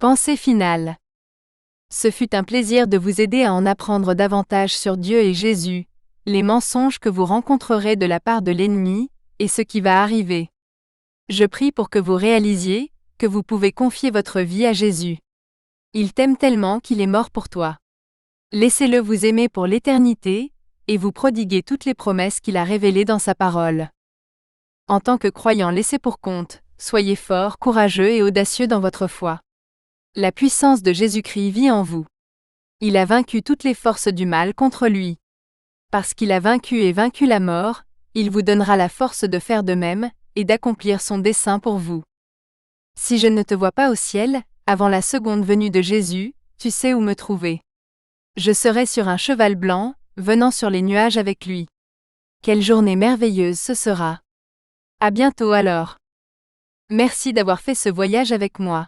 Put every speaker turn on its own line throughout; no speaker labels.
Pensée finale. Ce fut un plaisir de vous aider à en apprendre davantage sur Dieu et Jésus, les mensonges que vous rencontrerez de la part de l'ennemi, et ce qui va arriver. Je prie pour que vous réalisiez que vous pouvez confier votre vie à Jésus. Il t'aime tellement qu'il est mort pour toi. Laissez-le vous aimer pour l'éternité, et vous prodiguer toutes les promesses qu'il a révélées dans sa parole. En tant que croyant laissé pour compte, soyez fort, courageux et audacieux dans votre foi. La puissance de Jésus-Christ vit en vous. Il a vaincu toutes les forces du mal contre lui. Parce qu'il a vaincu la mort, il vous donnera la force de faire de même, et d'accomplir son dessein pour vous. Si je ne te vois pas au ciel, avant la seconde venue de Jésus, tu sais où me trouver. Je serai sur un cheval blanc, venant sur les nuages avec lui. Quelle journée merveilleuse ce sera. À bientôt alors. Merci d'avoir fait ce voyage avec moi.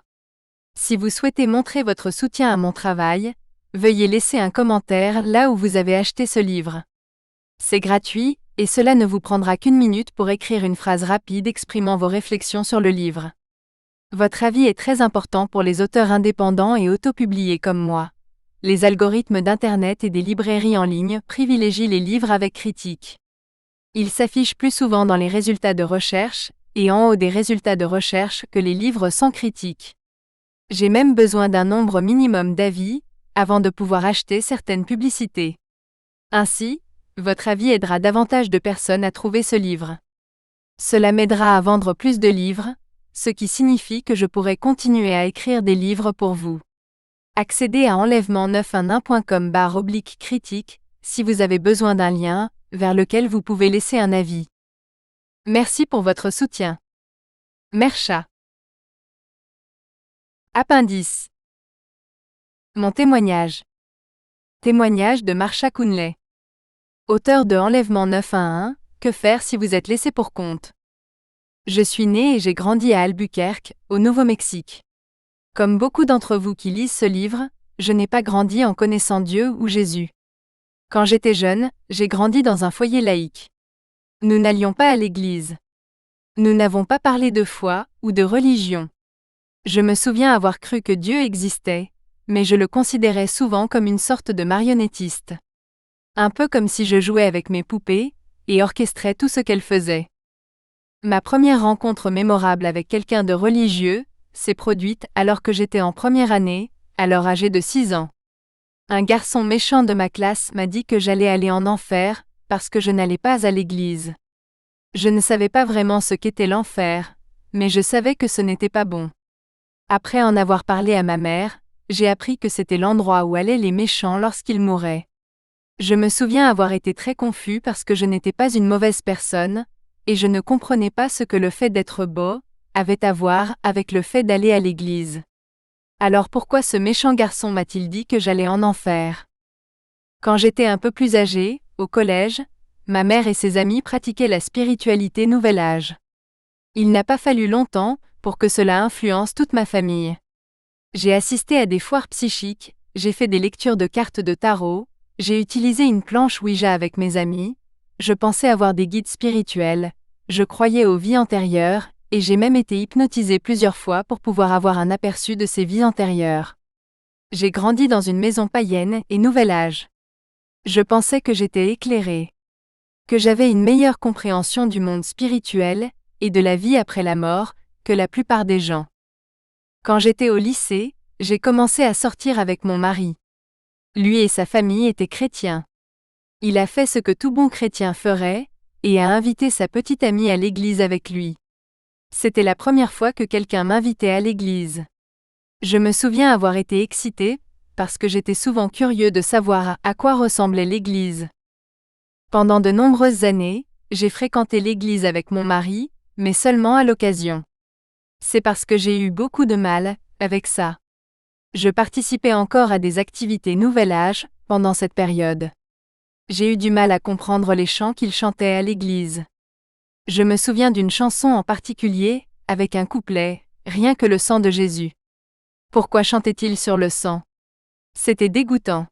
Si vous souhaitez montrer votre soutien à mon travail, veuillez laisser un commentaire là où vous avez acheté ce livre. C'est gratuit, et cela ne vous prendra qu'une minute pour écrire une phrase rapide exprimant vos réflexions sur le livre. Votre avis est très important pour les auteurs indépendants et autopubliés comme moi. Les algorithmes d'Internet et des librairies en ligne privilégient les livres avec critique. Ils s'affichent plus souvent dans les résultats de recherche, et en haut des résultats de recherche que les livres sans critique. J'ai même besoin d'un nombre minimum d'avis, avant de pouvoir acheter certaines publicités. Ainsi, votre avis aidera davantage de personnes à trouver ce livre. Cela m'aidera à vendre plus de livres, ce qui signifie que je pourrai continuer à écrire des livres pour vous. Accédez à enlèvement911.com/critique si vous avez besoin d'un lien vers lequel vous pouvez laisser un avis. Merci pour votre soutien. Mersha. Appendice. Mon témoignage. Témoignage de Marsha Kunle. Auteur de Enlèvement 911, que faire si vous êtes laissé pour compte. Je suis née et j'ai grandi à Albuquerque, au Nouveau-Mexique. Comme beaucoup d'entre vous qui lisent ce livre, je n'ai pas grandi en connaissant Dieu ou Jésus. Quand j'étais jeune, j'ai grandi dans un foyer laïque. Nous n'allions pas à l'église. Nous n'avons pas parlé de foi ou de religion. Je me souviens avoir cru que Dieu existait, mais je le considérais souvent comme une sorte de marionnettiste. Un peu comme si je jouais avec mes poupées, et orchestrais tout ce qu'elles faisaient. Ma première rencontre mémorable avec quelqu'un de religieux s'est produite alors que j'étais en première année, alors âgée de 6 ans. Un garçon méchant de ma classe m'a dit que j'allais aller en enfer, parce que je n'allais pas à l'église. Je ne savais pas vraiment ce qu'était l'enfer, mais je savais que ce n'était pas bon. Après en avoir parlé à ma mère, j'ai appris que c'était l'endroit où allaient les méchants lorsqu'ils mouraient. Je me souviens avoir été très confus parce que je n'étais pas une mauvaise personne, et je ne comprenais pas ce que le fait d'être beau avait à voir avec le fait d'aller à l'église. Alors pourquoi ce méchant garçon m'a-t-il dit que j'allais en enfer? Quand j'étais un peu plus âgée, au collège, ma mère et ses amis pratiquaient la spiritualité Nouvel Âge. Il n'a pas fallu longtemps pour que cela influence toute ma famille. J'ai assisté à des foires psychiques, j'ai fait des lectures de cartes de tarot, j'ai utilisé une planche Ouija avec mes amis, je pensais avoir des guides spirituels, je croyais aux vies antérieures, et j'ai même été hypnotisée plusieurs fois pour pouvoir avoir un aperçu de ces vies antérieures. J'ai grandi dans une maison païenne et Nouvel Âge. Je pensais que j'étais éclairée, que j'avais une meilleure compréhension du monde spirituel et de la vie après la mort que la plupart des gens. Quand j'étais au lycée, j'ai commencé à sortir avec mon mari. Lui et sa famille étaient chrétiens. Il a fait ce que tout bon chrétien ferait, et a invité sa petite amie à l'église avec lui. C'était la première fois que quelqu'un m'invitait à l'église. Je me souviens avoir été excitée, parce que j'étais souvent curieux de savoir à quoi ressemblait l'église. Pendant de nombreuses années, j'ai fréquenté l'église avec mon mari, mais seulement à l'occasion. C'est parce que j'ai eu beaucoup de mal avec ça. Je participais encore à des activités Nouvel Âge pendant cette période. J'ai eu du mal à comprendre les chants qu'ils chantaient à l'église. Je me souviens d'une chanson en particulier, avec un couplet, « Rien que le sang de Jésus ». Pourquoi chantait-il sur le sang? C'était dégoûtant.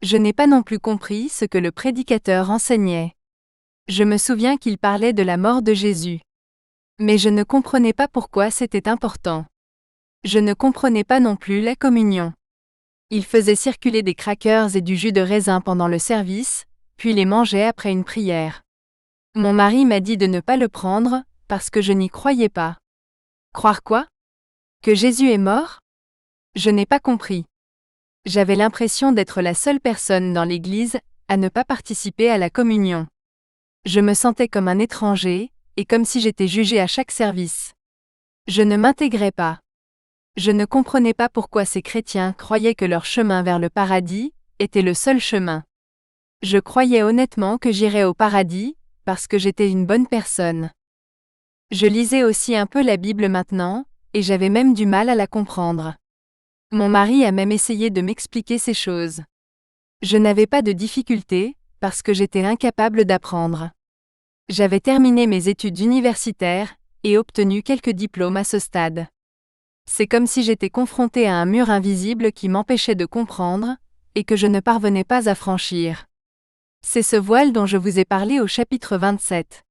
Je n'ai pas non plus compris ce que le prédicateur enseignait. Je me souviens qu'il parlait de la mort de Jésus. Mais je ne comprenais pas pourquoi c'était important. Je ne comprenais pas non plus la communion. Ils faisaient circuler des crackers et du jus de raisin pendant le service, puis les mangeaient après une prière. Mon mari m'a dit de ne pas le prendre, parce que je n'y croyais pas. Croire quoi? Que Jésus est mort? Je n'ai pas compris. J'avais l'impression d'être la seule personne dans l'église à ne pas participer à la communion. Je me sentais comme un étranger, et comme si j'étais jugée à chaque service. Je ne m'intégrais pas. Je ne comprenais pas pourquoi ces chrétiens croyaient que leur chemin vers le paradis était le seul chemin. Je croyais honnêtement que j'irais au paradis, parce que j'étais une bonne personne. Je lisais aussi un peu la Bible maintenant, et j'avais même du mal à la comprendre. Mon mari a même essayé de m'expliquer ces choses. Je n'avais pas de difficulté, parce que j'étais incapable d'apprendre. J'avais terminé mes études universitaires, et obtenu quelques diplômes à ce stade. C'est comme si j'étais confrontée à un mur invisible qui m'empêchait de comprendre, et que je ne parvenais pas à franchir. C'est ce voile dont je vous ai parlé au chapitre 27.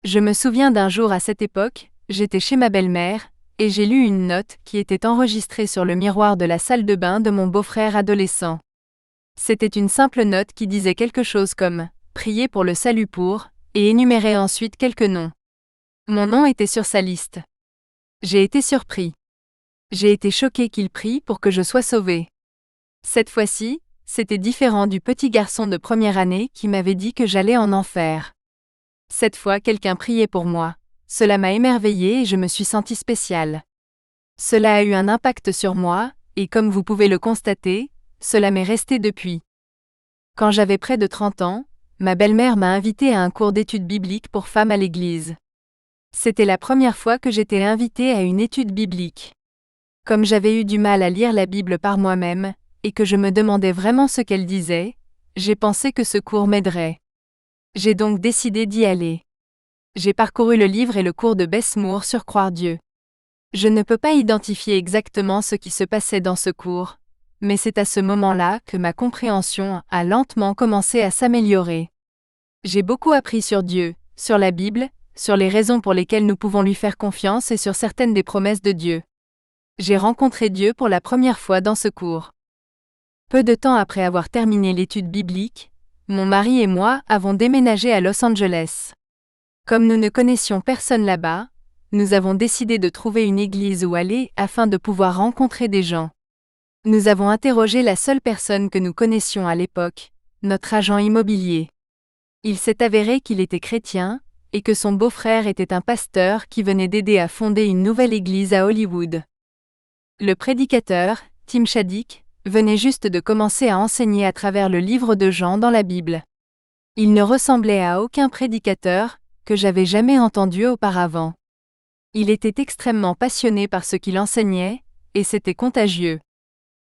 Je me souviens d'un jour à cette époque, j'étais chez ma belle-mère, et j'ai lu une note qui était enregistrée sur le miroir de la salle de bain de mon beau-frère adolescent. C'était une simple note qui disait quelque chose comme « Priez pour le salut pour », et énumérait ensuite quelques noms. Mon nom était sur sa liste. J'ai été surpris. J'ai été choqué qu'il prie pour que je sois sauvé. Cette fois-ci, c'était différent du petit garçon de première année qui m'avait dit que j'allais en enfer. Cette fois, quelqu'un priait pour moi. Cela m'a émerveillée et je me suis sentie spéciale. Cela a eu un impact sur moi, et comme vous pouvez le constater, cela m'est resté depuis. Quand j'avais près de 30 ans, ma belle-mère m'a invitée à un cours d'études bibliques pour femmes à l'église. C'était la première fois que j'étais invitée à une étude biblique. Comme j'avais eu du mal à lire la Bible par moi-même, et que je me demandais vraiment ce qu'elle disait, j'ai pensé que ce cours m'aiderait. J'ai donc décidé d'y aller. J'ai parcouru le livre et le cours de Bess Moore sur Croire Dieu. Je ne peux pas identifier exactement ce qui se passait dans ce cours, mais c'est à ce moment-là que ma compréhension a lentement commencé à s'améliorer. J'ai beaucoup appris sur Dieu, sur la Bible, sur les raisons pour lesquelles nous pouvons lui faire confiance et sur certaines des promesses de Dieu. J'ai rencontré Dieu pour la première fois dans ce cours. Peu de temps après avoir terminé l'étude biblique, mon mari et moi avons déménagé à Los Angeles. Comme nous ne connaissions personne là-bas, nous avons décidé de trouver une église où aller afin de pouvoir rencontrer des gens. Nous avons interrogé la seule personne que nous connaissions à l'époque, notre agent immobilier. Il s'est avéré qu'il était chrétien, et que son beau-frère était un pasteur qui venait d'aider à fonder une nouvelle église à Hollywood. Le prédicateur, Tim Shaddick, venait juste de commencer à enseigner à travers le livre de Jean dans la Bible. Il ne ressemblait à aucun prédicateur que j'avais jamais entendu auparavant. Il était extrêmement passionné par ce qu'il enseignait, et c'était contagieux.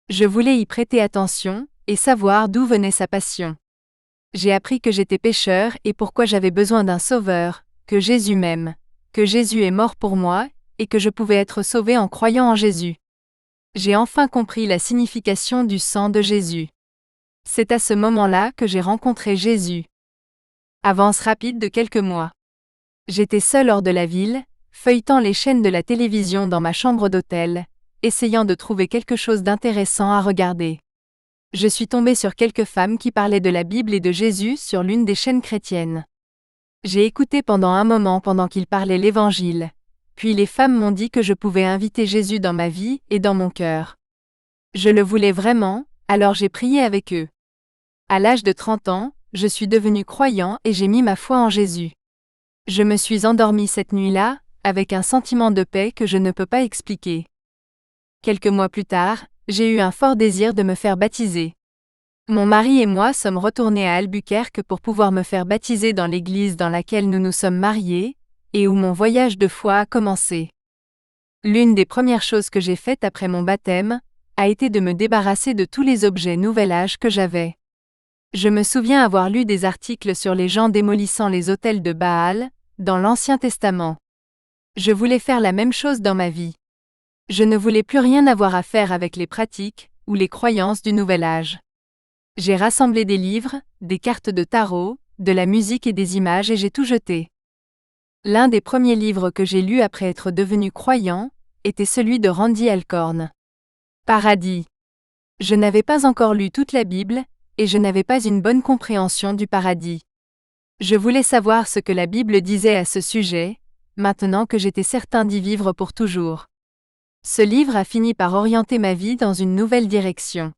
Je voulais y prêter attention, et savoir d'où venait sa passion. J'ai appris que j'étais pécheur et pourquoi j'avais besoin d'un sauveur, que Jésus m'aime, que Jésus est mort pour moi, et que je pouvais être sauvé en croyant en Jésus. J'ai enfin compris la signification du sang de Jésus. C'est à ce moment-là que j'ai rencontré Jésus. Avance rapide de quelques mois. J'étais seule hors de la ville, feuilletant les chaînes de la télévision dans ma chambre d'hôtel, essayant de trouver quelque chose d'intéressant à regarder. Je suis tombée sur quelques femmes qui parlaient de la Bible et de Jésus sur l'une des chaînes chrétiennes. J'ai écouté pendant un moment pendant qu'ils parlaient l'Évangile, puis les femmes m'ont dit que je pouvais inviter Jésus dans ma vie et dans mon cœur. Je le voulais vraiment, alors j'ai prié avec eux. À l'âge de 30 ans, je suis devenue croyant et j'ai mis ma foi en Jésus. Je me suis endormie cette nuit-là, avec un sentiment de paix que je ne peux pas expliquer. Quelques mois plus tard, j'ai eu un fort désir de me faire baptiser. Mon mari et moi sommes retournés à Albuquerque pour pouvoir me faire baptiser dans l'église dans laquelle nous nous sommes mariés, et où mon voyage de foi a commencé. L'une des premières choses que j'ai faites après mon baptême a été de me débarrasser de tous les objets Nouvel Âge que j'avais. Je me souviens avoir lu des articles sur les gens démolissant les autels de Baal, dans l'Ancien Testament. Je voulais faire la même chose dans ma vie. Je ne voulais plus rien avoir à faire avec les pratiques ou les croyances du Nouvel Âge. J'ai rassemblé des livres, des cartes de tarot, de la musique et des images et j'ai tout jeté. L'un des premiers livres que j'ai lus après être devenu croyant était celui de Randy Alcorn. Paradis. Je n'avais pas encore lu toute la Bible, et je n'avais pas une bonne compréhension du paradis. Je voulais savoir ce que la Bible disait à ce sujet, maintenant que j'étais certain d'y vivre pour toujours. Ce livre a fini par orienter ma vie dans une nouvelle direction.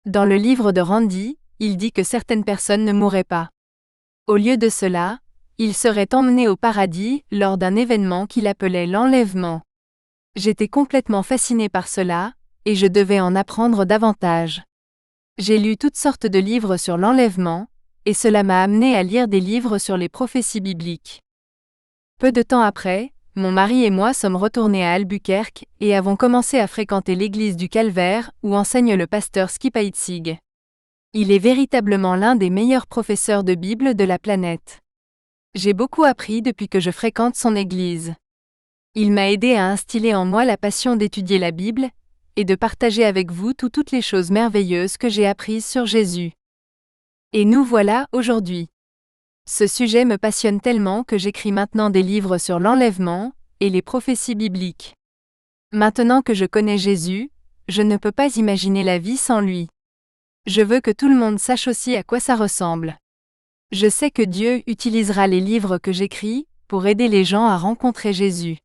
Dans le livre de Randy, il dit que certaines personnes ne mourraient pas. Au lieu de cela, ils seraient emmenés au paradis lors d'un événement qu'il appelait l'enlèvement. J'étais complètement fasciné par cela, et je devais en apprendre davantage. J'ai lu toutes sortes de livres sur l'enlèvement, et cela m'a amené à lire des livres sur les prophéties bibliques. Peu de temps après, mon mari et moi sommes retournés à Albuquerque et avons commencé à fréquenter l'église du Calvaire où enseigne le pasteur Skip Heitzig. Il est véritablement l'un des meilleurs professeurs de Bible de la planète. J'ai beaucoup appris depuis que je fréquente son église. Il m'a aidé à instiller en moi la passion d'étudier la Bible et de partager avec vous toutes les choses merveilleuses que j'ai apprises sur Jésus. Et nous voilà aujourd'hui. Ce sujet me passionne tellement que j'écris maintenant des livres sur l'enlèvement et les prophéties bibliques. Maintenant que je connais Jésus, je ne peux pas imaginer la vie sans lui. Je veux que tout le monde sache aussi à quoi ça ressemble. Je sais que Dieu utilisera les livres que j'écris pour aider les gens à rencontrer Jésus.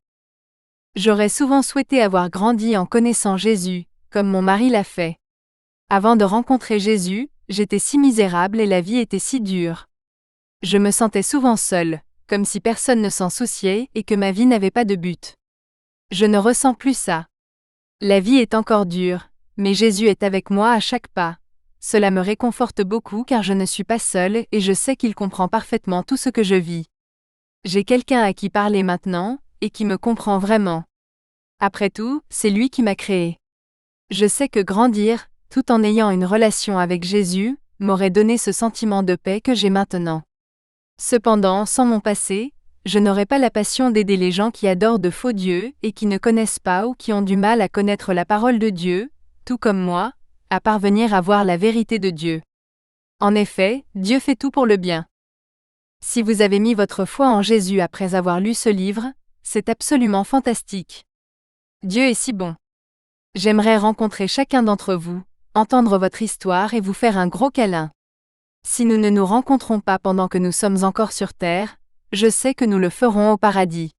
J'aurais souvent souhaité avoir grandi en connaissant Jésus, comme mon mari l'a fait. Avant de rencontrer Jésus, j'étais si misérable et la vie était si dure. Je me sentais souvent seule, comme si personne ne s'en souciait et que ma vie n'avait pas de but. Je ne ressens plus ça. La vie est encore dure, mais Jésus est avec moi à chaque pas. Cela me réconforte beaucoup car je ne suis pas seule et je sais qu'il comprend parfaitement tout ce que je vis. J'ai quelqu'un à qui parler maintenant, et qui me comprend vraiment. Après tout, c'est lui qui m'a créé. Je sais que grandir, tout en ayant une relation avec Jésus, m'aurait donné ce sentiment de paix que j'ai maintenant. Cependant, sans mon passé, je n'aurais pas la passion d'aider les gens qui adorent de faux dieux et qui ne connaissent pas ou qui ont du mal à connaître la parole de Dieu, tout comme moi, à parvenir à voir la vérité de Dieu. En effet, Dieu fait tout pour le bien. Si vous avez mis votre foi en Jésus après avoir lu ce livre, c'est absolument fantastique. Dieu est si bon. J'aimerais rencontrer chacun d'entre vous, entendre votre histoire et vous faire un gros câlin. Si nous ne nous rencontrons pas pendant que nous sommes encore sur terre, je sais que nous le ferons au paradis.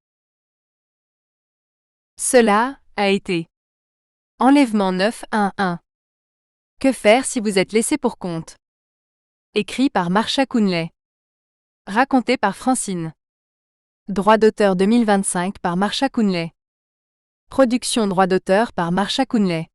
Cela a été Enlèvement 911. Que faire si vous êtes laissé pour compte? Écrit par Marsha Coonley. Raconté par Francine. Droit d'auteur 2025 par Marsha Coonley. Production droit d'auteur par Marsha Coonley.